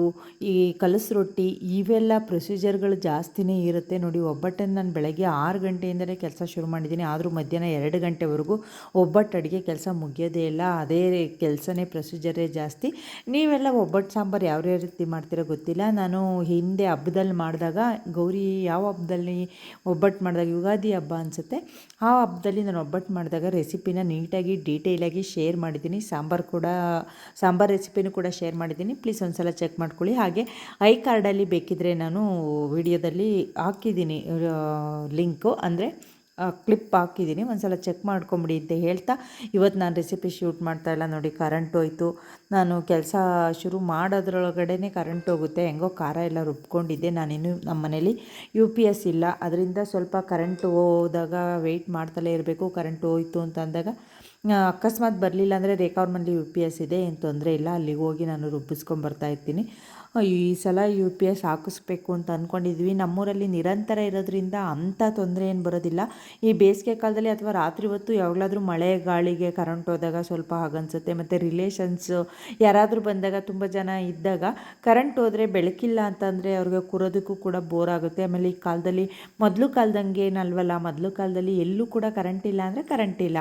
ಈ ಕಲಸು ರೊಟ್ಟಿ ಇವೆಲ್ಲ ಪ್ರೊಸೀಜರ್ಗಳು ಜಾಸ್ತಿನೇ ಇರುತ್ತೆ. ನೋಡಿ, ಒಬ್ಬಟ್ಟನ್ನು ನಾನು ಬೆಳಗ್ಗೆ 6 ಗಂಟೆಯಿಂದಲೇ ಕೆಲಸ ಶುರು ಮಾಡಿದ್ದೀನಿ, ಆದರೂ ಮಧ್ಯಾಹ್ನ 2 ಗಂಟೆವರೆಗೂ ಒಬ್ಬಟ್ಟು ಅಡುಗೆ ಕೆಲಸ ಮುಗಿಯೋದೇ ಇಲ್ಲ. ಅದೇ ಕೆಲಸನೇ ಪ್ರೊಸೀಜರೇ ಜಾಸ್ತಿ. ನೀವೆಲ್ಲ ಒಬ್ಬಟ್ಟು ಸಾಂಬಾರು ಯಾವ ರೀತಿ ಮಾಡ್ತೀರೋ ಗೊತ್ತಿಲ್ಲ. ನಾನು ಹಿಂದೆ ಹಬ್ಬದಲ್ಲಿ ಮಾಡಿದಾಗ, ಗೌರಿ ಯಾವ ಹಬ್ಬದಲ್ಲಿ ಒಬ್ಬಟ್ಟು ಮಾಡಿದಾಗ, ಯುಗಾದಿ ಹಬ್ಬ ಅನಿಸುತ್ತೆ, ಆ ಹಬ್ಬದಲ್ಲಿ ನಾನು ಒಬ್ಬಟ್ಟು ಮಾಡಿದಾಗ ರೆಸಿಪಿನ ನೀಟಾಗಿ ಡೀಟೇಲಾಗಿ ಶೇರ್ ಮಾಡಿದ್ದೀನಿ. ಸಾಂಬಾರ್ ರೆಸಿಪಿನೂ ಕೂಡ ಶೇರ್ ಮಾಡಿದ್ದೀನಿ. ಪ್ಲೀಸ್ ಒಂದು ಸಲ ಚೆಕ್ ಮಾಡ್ಕೊಳ್ಳಿ. ಹಾಗೆ ಐ ಕಾರ್ಡಲ್ಲಿ ಬೇಕಿದ್ದರೆ ನಾನು ವಿಡಿಯೋದಲ್ಲಿ ಹಾಕಿದ್ದೀನಿ ಲಿಂಕು, ಅಂದರೆ ಕ್ಲಿಪ್ ಹಾಕಿದ್ದೀನಿ, ಒಂದು ಸಲ ಚೆಕ್ ಮಾಡ್ಕೊಂಬಿಡಿ ಅಂತ ಹೇಳ್ತಾ, ಇವತ್ತು ನಾನು ರೆಸಿಪಿ ಶೂಟ್ ಮಾಡ್ತಾಯಿಲ್ಲ. ನೋಡಿ, ಕರೆಂಟ್ ಹೋಯಿತು. ನಾನು ಕೆಲಸ ಶುರು ಮಾಡೋದ್ರೊಳಗಡೆ ಕರೆಂಟ್ ಹೋಗುತ್ತೆ. ಹೆಂಗೋ ಖಾರ ಎಲ್ಲ ರುಬ್ಕೊಂಡಿದ್ದೆ. ನಾನಿನ್ನೂ ನಮ್ಮ ಮನೇಲಿ UPS ಇಲ್ಲ, ಅದರಿಂದ ಸ್ವಲ್ಪ ಕರೆಂಟ್ ಹೋದಾಗ ವೆಯ್ಟ್ ಮಾಡ್ತಲೇ ಇರಬೇಕು. ಕರೆಂಟ್ ಹೋಯಿತು ಅಂತ ಅಂದಾಗ ಅಕಸ್ಮಾತ್ ಬರಲಿಲ್ಲ ಅಂದರೆ ರೇಖಾ ಅವ್ರ ಮನೇಲಿ UPS ಇದೆ, ಏನು ತೊಂದರೆ ಇಲ್ಲ, ಅಲ್ಲಿಗೆ ಹೋಗಿ ನಾನು ರುಬ್ಬಿಸ್ಕೊಂಬರ್ತಾ ಇರ್ತೀನಿ. ಈ ಸಲ UPS ಹಾಕಿಸ್ಬೇಕು ಅಂತ ಅಂದ್ಕೊಂಡಿದ್ವಿ. ನಮ್ಮೂರಲ್ಲಿ ನಿರಂತರ ಇರೋದ್ರಿಂದ ಅಂಥ ತೊಂದರೆ ಏನು ಬರೋದಿಲ್ಲ. ಈ ಬೇಸಿಗೆ ಕಾಲದಲ್ಲಿ ಅಥವಾ ರಾತ್ರಿ ಹೊತ್ತು ಯಾವಾಗಲಾದರೂ ಮಳೆ ಗಾಳಿಗೆ ಕರೆಂಟ್ ಹೋದಾಗ ಸ್ವಲ್ಪ ಹಾಗನ್ಸುತ್ತೆ. ಮತ್ತು ರಿಲೇಷನ್ಸು ಯಾರಾದರೂ ಬಂದಾಗ, ತುಂಬ ಜನ ಇದ್ದಾಗ ಕರೆಂಟ್ ಹೋದರೆ ಬೆಳಕಿಲ್ಲ ಅಂತಂದರೆ ಅವ್ರಿಗೆ ಕೂರೋದಕ್ಕೂ ಕೂಡ ಬೋರ್ ಆಗುತ್ತೆ. ಆಮೇಲೆ ಈ ಕಾಲದಲ್ಲಿ ಮೊದಲು ಕಾಲದಂಗೆ ಏನಲ್ವಲ್ಲ, ಮೊದಲು ಕಾಲದಲ್ಲಿ ಎಲ್ಲೂ ಕೂಡ ಕರೆಂಟ್ ಇಲ್ಲ ಅಂದರೆ ಕರೆಂಟ್ ಇಲ್ಲ,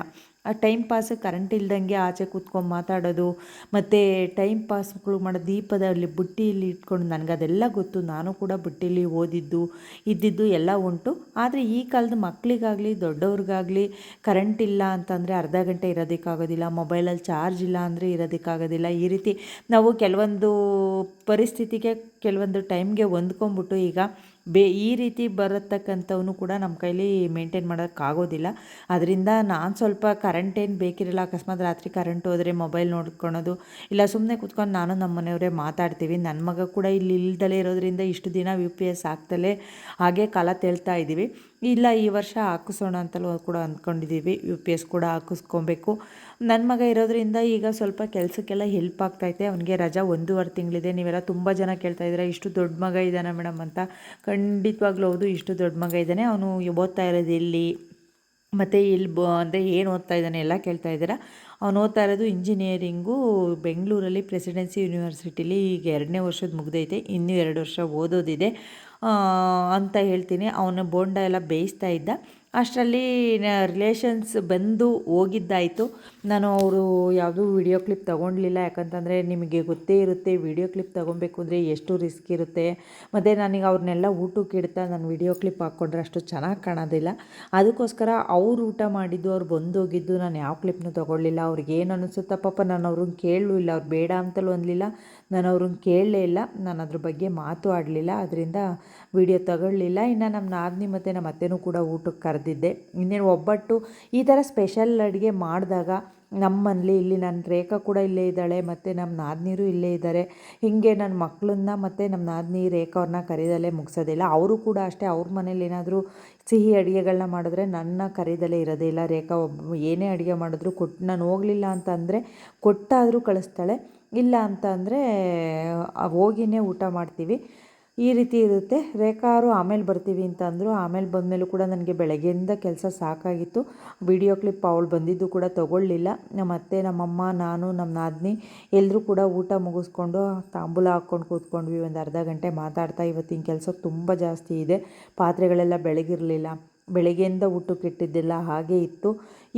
ಆ ಟೈಮ್ ಪಾಸ್ ಕರೆಂಟ್ ಇಲ್ದಂಗೆ ಆಚೆ ಕೂತ್ಕೊಂಡು ಮಾತಾಡೋದು, ಮತ್ತು ಟೈಮ್ ಪಾಸ್ಗಳು ಮಾಡೋದು, ದೀಪದಲ್ಲಿ ಬುಟ್ಟಿಯಲ್ಲಿ ಇಟ್ಕೊಂಡು, ನನಗದೆಲ್ಲ ಗೊತ್ತು. ನಾನು ಕೂಡ ಬುಟ್ಟಿಲಿ ಓದಿದ್ದು ಇದ್ದಿದ್ದು ಎಲ್ಲ ಉಂಟು. ಆದರೆ ಈ ಕಾಲದ ಮಕ್ಕಳಿಗಾಗಲಿ ದೊಡ್ಡವ್ರಿಗಾಗಲಿ ಕರೆಂಟ್ ಇಲ್ಲ ಅಂತಂದರೆ ಅರ್ಧ ಗಂಟೆ ಇರೋದಕ್ಕಾಗೋದಿಲ್ಲ, ಮೊಬೈಲಲ್ಲಿ ಚಾರ್ಜ್ ಇಲ್ಲ ಅಂದರೆ ಇರೋದಕ್ಕಾಗೋದಿಲ್ಲ. ಈ ರೀತಿ ನಾವು ಕೆಲವೊಂದು ಪರಿಸ್ಥಿತಿಗೆ, ಕೆಲವೊಂದು ಟೈಮ್ಗೆ ಹೊಂದ್ಕೊಂಬಿಟ್ಟು ಈಗ ಈ ರೀತಿ ಬರತಕ್ಕಂಥವನು ಕೂಡ ನಮ್ಮ ಕೈಲಿ ಮೇಂಟೈನ್ ಮಾಡೋಕ್ಕಾಗೋದಿಲ್ಲ. ಅದರಿಂದ ನಾನು ಸ್ವಲ್ಪ ಕರೆಂಟ್ ಏನು ಬೇಕಿರಲ್ಲ, ಅಕಸ್ಮಾತ್ ರಾತ್ರಿ ಕರೆಂಟ್ ಹೋದರೆ ಮೊಬೈಲ್ ನೋಡ್ಕೊಳೋದು, ಇಲ್ಲ ಸುಮ್ಮನೆ ಕೂತ್ಕೊಂಡು ನಾನು ನಮ್ಮ ಮನೆಯವರೇ ಮಾತಾಡ್ತೀವಿ. ನನ್ನ ಮಗ ಕೂಡ ಇಲ್ಲಿ ಇಲ್ದಲೇ ಇರೋದ್ರಿಂದ ಇಷ್ಟು ದಿನ UPS ಹಾಕ್ತಲೇ ಹಾಗೆ ಕಾಲ ತೇಳ್ತಾ ಇದ್ದೀವಿ. ಇಲ್ಲ, ಈ ವರ್ಷ ಹಾಕಿಸೋಣ ಅಂತಲೂ ಕೂಡ ಅಂದ್ಕೊಂಡಿದ್ದೀವಿ. UPS ಕೂಡ ಹಾಕಿಸ್ಕೊಬೇಕು. ನನ್ನ ಮಗ ಇರೋದ್ರಿಂದ ಈಗ ಸ್ವಲ್ಪ ಕೆಲಸಕ್ಕೆಲ್ಲ ಹೆಲ್ಪ್ ಆಗ್ತೈತೆ. ಅವನಿಗೆ ರಜಾ 1.5 ತಿಂಗಳಿದೆ. ನೀವೆಲ್ಲ ತುಂಬ ಜನ ಕೇಳ್ತಾಯಿದ್ದೀರಾ, ಇಷ್ಟು ದೊಡ್ಡ ಮಗ ಇದ್ದಾನೆ ಮೇಡಮ್ ಅಂತ. ಖಂಡಿತವಾಗ್ಲೂ ಹೌದು, ಇಷ್ಟು ದೊಡ್ಡ ಮಗ ಇದ್ದಾನೆ. ಅವನು ಓದ್ತಾ ಇರೋದು ಎಲ್ಲಿ ಮತ್ತು ಇಲ್ಲಿ ಅಂದರೆ ಏನು ಓದ್ತಾ ಇದ್ದಾನೆ ಎಲ್ಲ ಕೇಳ್ತಾ ಇದ್ದೀರಾ. ಅವನು ಓದ್ತಾ ಇರೋದು ಇಂಜಿನಿಯರಿಂಗು ಬೆಂಗಳೂರಲ್ಲಿ ಪ್ರೆಸಿಡೆನ್ಸಿ ಯೂನಿವರ್ಸಿಟಿಲಿ. ಈಗ 2ನೇ ವರ್ಷದ ಮುಗ್ದೈತೆ, ಇನ್ನೂ 2 ವರ್ಷ ಓದೋದಿದೆ ಅಂತ ಹೇಳ್ತೀನಿ. ಅವನು ಬೋಂಡ ಎಲ್ಲ ಬೇಯಿಸ್ತಾ ಇದ್ದ. ಅಷ್ಟರಲ್ಲಿ ರಿಲೇಷನ್ಸ್ ಬಂದು ಹೋಗಿದ್ದಾಯಿತು. ನಾನು ಅವರು ಯಾವುದೂ ವಿಡಿಯೋ ಕ್ಲಿಪ್ ತೊಗೊಳ್ಲಿಲ್ಲ. ಯಾಕಂತಂದರೆ ನಿಮಗೆ ಗೊತ್ತೇ ಇರುತ್ತೆ, ವಿಡಿಯೋ ಕ್ಲಿಪ್ ತೊಗೊಬೇಕು ಅಂದರೆ ಎಷ್ಟು ರಿಸ್ಕ್ ಇರುತ್ತೆ. ಮತ್ತು ನನಗೆ ಅವ್ರನ್ನೆಲ್ಲ ಊಟಕ್ಕೆ ಇಡ್ತಾ ನಾನು ವಿಡಿಯೋ ಕ್ಲಿಪ್ ಹಾಕ್ಕೊಂಡ್ರೆ ಅಷ್ಟು ಚೆನ್ನಾಗಿ ಕಾಣೋದಿಲ್ಲ. ಅದಕ್ಕೋಸ್ಕರ ಅವ್ರು ಊಟ ಮಾಡಿದ್ದು, ಅವ್ರು ಬಂದೋಗಿದ್ದು ನಾನು ಯಾವ ಕ್ಲಿಪ್ನೂ ತೊಗೊಳ್ಳಿಲ್ಲ. ಅವ್ರಿಗೆ ಏನು ಅನಿಸುತ್ತಾ ಪಾಪ, ನಾನು ಅವ್ರನ್ನ ಕೇಳಲೂ ಇಲ್ಲ. ಅವ್ರು ಬೇಡ ಅಂತಲೂ ಅನ್ನಲಿಲ್ಲ, ನಾನು ಅವ್ರನ್ನ ಕೇಳಲೇ ಇಲ್ಲ. ನಾನು ಅದ್ರ ಬಗ್ಗೆ ಮಾತು ಆಡಲಿಲ್ಲ, ಅದರಿಂದ ವಿಡಿಯೋ ತಗೊಳ್ಳಿಲ್ಲ. ಇನ್ನು ನಮ್ಮ ನಾದಿನಿ ಮತ್ತು ನಮ್ಮ ಅತ್ತೆನೂ ಕೂಡ ಊಟಕ್ಕೆ ಕರೆದಿದ್ದೆ. ಇನ್ನೇನು ಒಬ್ಬಟ್ಟು ಈ ಥರ ಸ್ಪೆಷಲ್ ಅಡುಗೆ ಮಾಡಿದಾಗ ನಮ್ಮಲ್ಲಿ, ಇಲ್ಲಿ ನನ್ನ ರೇಖಾ ಕೂಡ ಇಲ್ಲೇ ಇದ್ದಾಳೆ, ಮತ್ತು ನಮ್ಮ ನಾದಿನಿರು ಇಲ್ಲೇ ಇದ್ದಾರೆ. ಹೀಗೆ ನನ್ನ ಮಕ್ಕಳನ್ನ ಮತ್ತು ನಮ್ಮ ನಾದಿನಿ ರೇಖಾ ಅವ್ರನ್ನ ಕರೀದಲ್ಲೇ ಮುಗಿಸೋದಿಲ್ಲ. ಅವರು ಕೂಡ ಅಷ್ಟೇ, ಅವ್ರ ಮನೇಲಿ ಏನಾದರೂ ಸಿಹಿ ಅಡುಗೆಗಳನ್ನ ಮಾಡಿದ್ರೆ ನನ್ನ ಕರೀದಲ್ಲೇ ಇರೋದೇ ಇಲ್ಲ. ರೇಖಾ ಏನೇ ಅಡುಗೆ ಮಾಡಿದ್ರು ನಾನು ಹೋಗಲಿಲ್ಲ ಅಂತ ಅಂದರೆ ಕೊಟ್ಟಾದರೂ ಕಳಿಸ್ತಾಳೆ, ಇಲ್ಲ ಅಂತ ಅಂದರೆ ಹೋಗಿನೇ ಊಟ ಮಾಡ್ತೀವಿ. ಈ ರೀತಿ ಇರುತ್ತೆ. ರೇಖಾರು ಆಮೇಲೆ ಬರ್ತೀವಿ ಅಂತ ಅಂದರು. ಆಮೇಲೆ ಬಂದಮೇಲೂ ಕೂಡ ನನಗೆ ಬೆಳಗ್ಗೆಯಿಂದ ಕೆಲಸ ಸಾಕಾಗಿತ್ತು. ವಿಡಿಯೋ ಕ್ಲಿಪ್ ಅವಳು ಬಂದಿದ್ದು ಕೂಡ ತೊಗೊಳ್ಳಿಲ್ಲ. ಮತ್ತು ನಮ್ಮಮ್ಮ, ನಾನು, ನಮ್ಮ ನಾದಿನಿ ಎಲ್ಲರೂ ಕೂಡ ಊಟ ಮುಗಿಸ್ಕೊಂಡು ತಾಂಬೂಲ ಹಾಕ್ಕೊಂಡು ಕೂತ್ಕೊಂಡ್ವಿ. ಒಂದು ಅರ್ಧ ಗಂಟೆ ಮಾತಾಡ್ತಾ ಇವತ್ತಿನ ಕೆಲಸ ತುಂಬ ಜಾಸ್ತಿ ಇದೆ. ಪಾತ್ರೆಗಳೆಲ್ಲ ಬೆಳಗಿರಲಿಲ್ಲ, ಬೆಳಗ್ಗೆಯಿಂದ ಊಟಕ್ಕೆ ಇಟ್ಟಿದ್ದಿಲ್ಲ, ಹಾಗೇ ಇತ್ತು.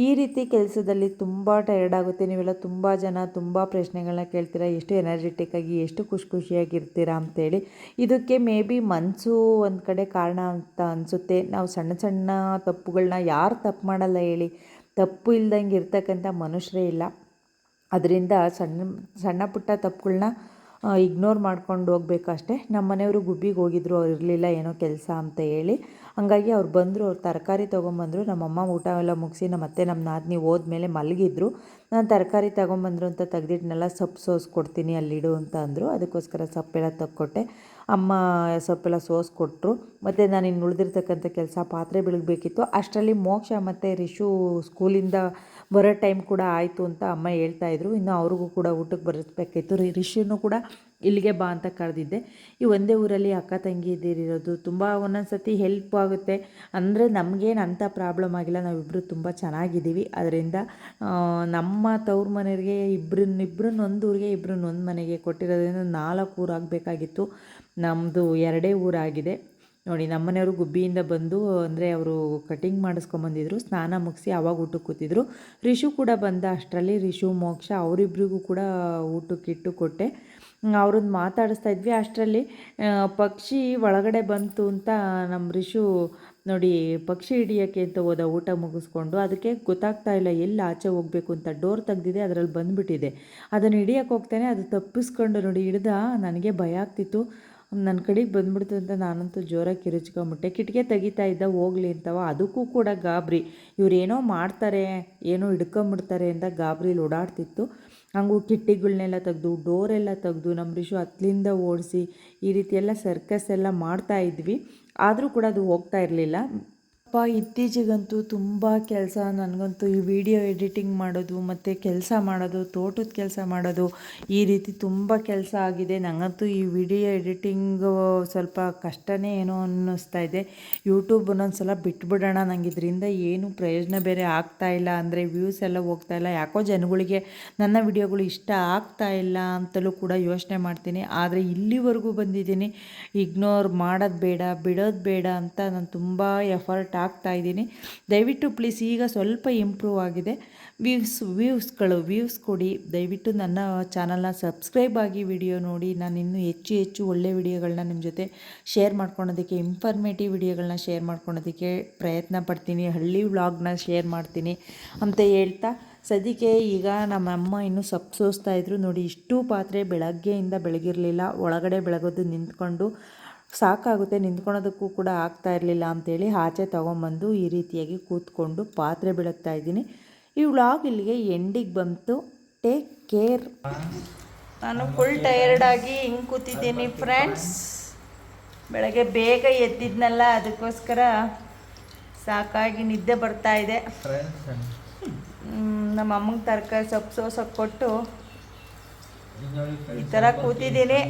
ಈ ರೀತಿ ಕೆಲಸದಲ್ಲಿ ತುಂಬ ಟಯರ್ಡ್ ಆಗುತ್ತೆ. ನೀವೆಲ್ಲ ತುಂಬ ಜನ ತುಂಬ ಪ್ರಶ್ನೆಗಳನ್ನ ಕೇಳ್ತೀರಾ, ಎಷ್ಟು ಎನರ್ಜೆಟಿಕ್ಕಾಗಿ, ಎಷ್ಟು ಖುಷಿಯಾಗಿರ್ತೀರಾ ಅಂತೇಳಿ. ಇದಕ್ಕೆ ಮೇ ಬಿ ಮನಸ್ಸು ಒಂದು ಕಡೆ ಕಾರಣ ಅಂತ ಅನಿಸುತ್ತೆ. ನಾವು ಸಣ್ಣ ಸಣ್ಣ ತಪ್ಪುಗಳನ್ನ ಯಾರು ತಪ್ಪು ಮಾಡಲ್ಲ ಹೇಳಿ? ತಪ್ಪು ಇಲ್ದಂಗೆ ಇರ್ತಕ್ಕಂಥ ಮನುಷ್ಯರೇ ಇಲ್ಲ. ಅದರಿಂದ ಸಣ್ಣ ಪುಟ್ಟ ತಪ್ಪುಗಳನ್ನ ಇಗ್ನೋರ್ ಮಾಡ್ಕೊಂಡು ಹೋಗ್ಬೇಕು ಅಷ್ಟೇ. ನಮ್ಮ ಮನೆಯವರು ಗುಬ್ಬಿಗೆ ಹೋಗಿದ್ರು, ಅವ್ರು ಇರಲಿಲ್ಲ, ಏನೋ ಕೆಲಸ ಅಂತ ಹೇಳಿ. ಹಾಗಾಗಿ ಅವ್ರು ಬಂದರು, ಅವ್ರು ತರಕಾರಿ ತೊಗೊಂಬಂದರು. ನಮ್ಮಮ್ಮ ಊಟ ಎಲ್ಲ ಮುಗಿಸಿ ನಮ್ಮ ನಾದಿನಿ ಹೋದ್ಮೇಲೆ ಮಲಗಿದ್ರು. ನಾನು ತರಕಾರಿ ತೊಗೊಂಬಂದರು ಅಂತ ತೆಗ್ದಿಟ್ನೆಲ್ಲ ಸೊಪ್ಪು ಸೋಸ್ಕೊಡ್ತೀನಿ ಅಲ್ಲಿಡು ಅಂತ ಅಂದರು. ಅದಕ್ಕೋಸ್ಕರ ಸೊಪ್ಪೆಲ್ಲ ತಕ್ಕೊಟ್ಟೆ. ಅಮ್ಮ ಸೊಪ್ಪೆಲ್ಲ ಸೋಸ್ಕೊಟ್ರು. ಮತ್ತು ನಾನು ಇನ್ನು ಉಳಿದಿರ್ತಕ್ಕಂಥ ಕೆಲಸ ಪಾತ್ರೆ ಬೆಳಗಬೇಕಿತ್ತು. ಅಷ್ಟರಲ್ಲಿ ಮೋಕ್ಷ ಮತ್ತು ರಿಷು ಸ್ಕೂಲಿಂದ ಬರೋ ಟೈಮ್ ಕೂಡ ಆಯಿತು ಅಂತ ಅಮ್ಮ ಹೇಳ್ತಾಯಿದ್ರು. ಇನ್ನು ಅವ್ರಿಗೂ ಕೂಡ ಊಟಕ್ಕೆ ಬರೆಸ್ಬೇಕಿತ್ತು. ರಿಷುನು ಕೂಡ ಇಲ್ಲಿಗೆ ಬಾ ಅಂತ ಕರೆದಿದ್ದೆ. ಈ ಒಂದೇ ಊರಲ್ಲಿ ಅಕ್ಕ ತಂಗಿ ಇದ್ದಿರೋದು ತುಂಬ ಒಂದೊಂದು ಸತಿ ಹೆಲ್ಪ್ ಆಗುತ್ತೆ. ಅಂದರೆ ನಮಗೇನು ಅಂಥ ಪ್ರಾಬ್ಲಮ್ ಆಗಿಲ್ಲ, ನಾವಿಬ್ಬರು ತುಂಬ ಚೆನ್ನಾಗಿದ್ದೀವಿ. ಅದರಿಂದ ನಮ್ಮ ತವ್ರ ಮನೆಯವರಿಗೆ ಇಬ್ಬರನ್ನ ಒಂದು ಊರಿಗೆ, ಇಬ್ಬರನ್ನ ಒಂದು ಮನೆಗೆ ಕೊಟ್ಟಿರೋದ್ರಿಂದ 4 ಊರು ಆಗಬೇಕಾಗಿತ್ತು. ನಮ್ಮದು 2 ಊರಾಗಿದೆ. ನೋಡಿ, ನಮ್ಮನೆಯವರು ಗುಬ್ಬಿಯಿಂದ ಬಂದು, ಅಂದರೆ ಅವರು ಕಟಿಂಗ್ ಮಾಡಿಸ್ಕೊಂಬಂದಿದ್ರು. ಸ್ನಾನ ಮುಗಿಸಿ ಆವಾಗ ಊಟಕ್ಕೆ ಕೂತಿದ್ರು. ರಿಷು ಕೂಡ ಬಂದ ಅಷ್ಟರಲ್ಲಿ, ರಿಷು ಮೋಕ್ಷ ಅವರಿಬ್ಬರಿಗೂ ಕೂಡ ಊಟಕ್ಕಿಟ್ಟು ಕೊಟ್ಟೆ. ಅವ್ರನ್ನ ಮಾತಾಡಿಸ್ತಾ ಇದ್ವಿ. ಅಷ್ಟರಲ್ಲಿ ಪಕ್ಷಿ ಒಳಗಡೆ ಬಂತು ಅಂತ ನಮ್ಮ ರಿಷು ನೋಡಿ ಪಕ್ಷಿ ಹಿಡಿಯೋಕ್ಕೆ ಅಂತ ಹೋದ ಊಟ ಮುಗಿಸ್ಕೊಂಡು. ಅದಕ್ಕೆ ಗೊತ್ತಾಗ್ತಾ ಇಲ್ಲ ಎಲ್ಲಿ ಆಚೆ ಹೋಗಬೇಕು ಅಂತ. ಡೋರ್ ತೆಗ್ದಿದೆ, ಅದರಲ್ಲಿ ಬಂದುಬಿಟ್ಟಿದೆ. ಅದನ್ನು ಹಿಡಿಯೋಕ್ಕೆ ಹೋಗ್ತಾನೆ, ಅದು ತಪ್ಪಿಸ್ಕೊಂಡು ನೋಡಿ ಹಿಡ್ದ. ನನಗೆ ಭಯ ಆಗ್ತಿತ್ತು, ನನ್ನ ಕಡೆಗೆ ಬಂದ್ಬಿಡ್ತು ಅಂತ ನಾನಂತೂ ಜೋರಾಗಿ ಕಿರುಚ್ಕೊಂಬಿಟ್ಟೆ. ಕಿಟಕಿ ತೆಗಿತಾ ಇದ್ದ ಹೋಗ್ಲಿ ಅಂತವ. ಅದಕ್ಕೂ ಕೂಡ ಗಾಬರಿ, ಇವರೇನೋ ಮಾಡ್ತಾರೆ, ಏನೋ ಹಿಡ್ಕೊಂಬಿಡ್ತಾರೆ ಅಂತ ಗಾಬರಿಲಿ ಓಡಾಡ್ತಿತ್ತು. ಹಂಗೂ ಕಿಟಕಿಗಳನ್ನೆಲ್ಲ ತೆಗೆದು, ಡೋರೆಲ್ಲ ತೆಗೆದು, ನಮ್ಮ ರಿಷು ಹತ್ತಲಿಂದ ಓಡಿಸಿ ಈ ರೀತಿ ಎಲ್ಲ ಸರ್ಕಸ್ ಎಲ್ಲ ಮಾಡ್ತಾಯಿದ್ವಿ. ಆದರೂ ಕೂಡ ಅದು ಹೋಗ್ತಾ ಇರಲಿಲ್ಲ. ಇತ್ತೀಚೆಗಂತೂ ತುಂಬ ಕೆಲಸ. ನನಗಂತೂ ಈ ವಿಡಿಯೋ ಎಡಿಟಿಂಗ್ ಮಾಡೋದು ಮತ್ತು ಕೆಲಸ ಮಾಡೋದು, ತೋಟದ ಕೆಲಸ ಮಾಡೋದು, ಈ ರೀತಿ ತುಂಬ ಕೆಲಸ ಆಗಿದೆ. ನನಗಂತೂ ಈ ವಿಡಿಯೋ ಎಡಿಟಿಂಗು ಸ್ವಲ್ಪ ಕಷ್ಟನೇ ಏನೋ ಅನ್ನಿಸ್ತಾ ಇದೆ. ಯೂಟ್ಯೂಬ್ ಒಂದೊಂದು ಸಲ ಬಿಟ್ಬಿಡೋಣ, ನನಗೆ ಇದರಿಂದ ಏನು ಪ್ರಯೋಜನ ಬೇರೆ ಆಗ್ತಾಯಿಲ್ಲ. ಅಂದರೆ ವ್ಯೂಸ್ ಎಲ್ಲ ಹೋಗ್ತಾಯಿಲ್ಲ, ಯಾಕೋ ಜನಗಳಿಗೆ ನನ್ನ ವಿಡಿಯೋಗಳು ಇಷ್ಟ ಆಗ್ತಾಯಿಲ್ಲ ಅಂತಲೂ ಕೂಡ ಯೋಚನೆ ಮಾಡ್ತೀನಿ. ಆದರೆ ಇಲ್ಲಿವರೆಗೂ ಬಂದಿದ್ದೀನಿ. ಇಗ್ನೋರ್ ಮಾಡೋದು ಬೇಡ, ಬಿಡೋದು ಬೇಡ ಅಂತ ನಾನು ತುಂಬ ಎಫರ್ಟ್ ಆಗ್ತಾಯಿದ್ದೀನಿ. ದಯವಿಟ್ಟು ಪ್ಲೀಸ್, ಈಗ ಸ್ವಲ್ಪ ಇಂಪ್ರೂವ್ ಆಗಿದೆ. ವ್ಯೂಸ್ ಕೊಡಿ. ದಯವಿಟ್ಟು ನನ್ನ ಚಾನಲ್ನ ಸಬ್ಸ್ಕ್ರೈಬ್ ಆಗಿ ವಿಡಿಯೋ ನೋಡಿ. ನಾನು ಇನ್ನೂ ಹೆಚ್ಚು ಒಳ್ಳೆ ವಿಡಿಯೋಗಳನ್ನ ನಿಮ್ಮ ಜೊತೆ ಶೇರ್ ಮಾಡ್ಕೊಳೋದಕ್ಕೆ, ಇನ್ಫಾರ್ಮೇಟಿವ್ ವಿಡಿಯೋಗಳನ್ನ ಶೇರ್ ಮಾಡ್ಕೊಳೋದಕ್ಕೆ ಪ್ರಯತ್ನ ಪಡ್ತೀನಿ. ಹಳ್ಳಿ ವ್ಲಾಗ್ನ ಶೇರ್ ಮಾಡ್ತೀನಿ ಅಂತ ಹೇಳ್ತಾ, ಸದ್ಯಕ್ಕೆ ಈಗ ನಮ್ಮಮ್ಮ ಇನ್ನೂ ಸೊಪ್ಪು ಸೋಸ್ತಾಯಿದ್ರು. ನೋಡಿ, ಇಷ್ಟು ಪಾತ್ರೆ ಬೆಳಗ್ಗೆಯಿಂದ ಬೆಳಗಿರಲಿಲ್ಲ. ಒಳಗಡೆ ಬೆಳಗೋದು ನಿಂತ್ಕೊಂಡು ಸಾಕಾಗುತ್ತೆ, ನಿಂತ್ಕೊಳೋದಕ್ಕೂ ಕೂಡ ಆಗ್ತಾ ಇರಲಿಲ್ಲ ಅಂಥೇಳಿ ಆಚೆ ತೊಗೊಂಬಂದು ಈ ರೀತಿಯಾಗಿ ಕೂತ್ಕೊಂಡು ಪಾತ್ರೆ ಬೆಳಗ್ತಾ ಇದ್ದೀನಿ. ಈ ವ್ಲಾಗ್ ಇಲ್ಲಿಗೆ ಎಂಡಿಗೆ ಬಂತು. Take care. ನಾನು ಫುಲ್ ಟಯರ್ಡಾಗಿ ಹಿಂಗೆ ಕೂತಿದ್ದೀನಿ ಫ್ರೆಂಡ್ಸ್. ಬೆಳಗ್ಗೆ ಬೇಗ ಎದ್ದಿದ್ನಲ್ಲ, ಅದಕ್ಕೋಸ್ಕರ ಸಾಕಾಗಿ ನಿದ್ದೆ ಬರ್ತಾ ಇದೆ. ನಮ್ಮ ಅಮ್ಮಂಗೆ ತರಕಾರಿ ಸೊಪ್ಪು ಸೋಸಕ್ಕೆ ಕೊಟ್ಟು ಈ ಥರ ಕೂತಿದ್ದೀನಿ.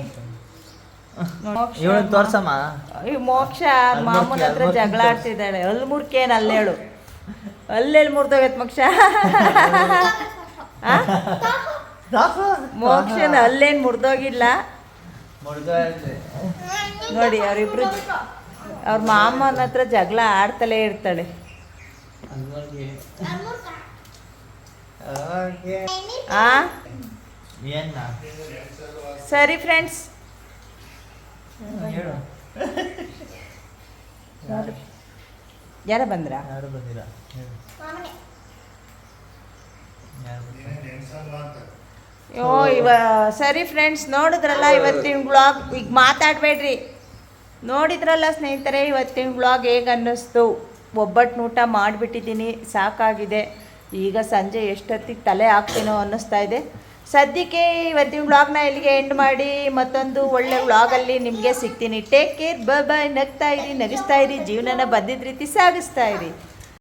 ಮೋಕ್ಷ ಮಾಮೂನ ಹತ್ರ ಜಗಳ ಆಡ್ತಿದ್ದಾಳೆ. ಅಲ್ಲಿ ಮುರ್ಕೇನು ಅಲ್ಲೇಳು, ಅಲ್ಲೆಲ್ಲಿ ಮುರಿದೋಗೈತೆ ಮೋಕ್ಷ. ಮೋಕ್ಷನ ಅಲ್ಲೇನು ಮುರಿದೋಗಿಲ್ಲ ನೋಡಿ. ಅವರಿಬ್ರು ಅವ್ರ ಮಾಮನ ಹತ್ರ ಜಗಳ ಆಡ್ತಲೇ ಇರ್ತಾಳೆ. ಸರಿ ಫ್ರೆಂಡ್ಸ್, ಯಾರ ಬಂದ್ರ? ಸರಿ ಫ್ರೆಂಡ್ಸ್, ನೋಡಿದ್ರಲ್ಲ ಇವತ್ತಿನ ವ್ಲಾಗ್. ಈಗ ಮಾತಾಡಬೇಡ್ರಿ. ನೋಡಿದ್ರಲ್ಲ ಸ್ನೇಹಿತರೆ, ಇವತ್ತಿನ ವ್ಲಾಗ್ ಹೇಗೆ ಅನ್ನಿಸ್ತು? ಒಬ್ಬಟ್ಟು ಊಟ ಮಾಡಿಬಿಟ್ಟಿದ್ದೀನಿ, ಸಾಕಾಗಿದೆ. ಈಗ ಸಂಜೆ ಎಷ್ಟೊತ್ತಿಗೆ ತಲೆ ಹಾಕ್ತೀನೋ ಅನ್ನಿಸ್ತಾ ಇದೆ. ಸದ್ಯಕ್ಕೆ ಇವತ್ತಿನ ವ್ಲಾಗ್ನ ಇಲ್ಲಿಗೆ ಎಂಡ್ ಮಾಡಿ ಮತ್ತೊಂದು ಒಳ್ಳೆ ವ್ಲಾಗಲ್ಲಿ ನಿಮಗೆ ಸಿಗ್ತೀನಿ. ಟೇಕ್ ಕೇರ್, ಬಾಯ್. ನಗ್ತಾ ಇರಿ, ನಗಿಸ್ತಾ ಇರಿ, ಜೀವನನ ಬಂದಿದ್ದ ರೀತಿ ಸಾಗಿಸ್ತಾ ಇರಿ.